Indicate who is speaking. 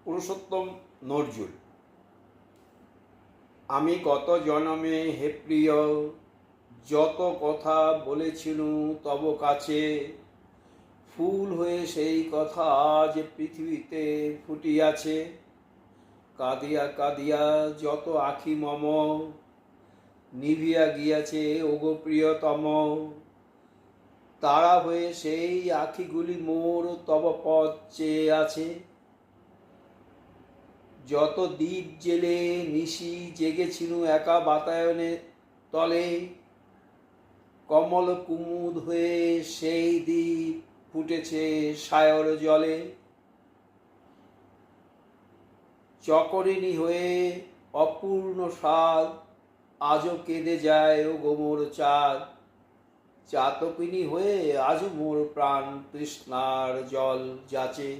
Speaker 1: পুরুষোত্তম নজরুল। আমি গত জনমে হে প্রিয় যত কথা বলেছিলুম তব কাছে, ফুল হয়ে সেই কথা আজ পৃথিবীতে ফুটিয়াছে। কাঁদিয়া কাঁদিয়া যত আখি মম নিভিয়া গিয়াছে ওগো প্রিয়তম, তারা হয়ে সেই আখিগুলি মোর তব পথ চেয়ে আছে। যত দ্বীপ জেলে নিশি জেগেছিল একা বাতায়নের তলে, কমল কুমুদ হয়ে সেই দ্বীপ ফুটেছে সায়র জলে। চকরিণী হয়ে অপূর্ণ স্বাদ আজও কেঁদে যায় ও গোমর চাঁদ, চাতকিনী হয়ে আজ মোর প্রাণ তৃষ্ণার জল যাচে।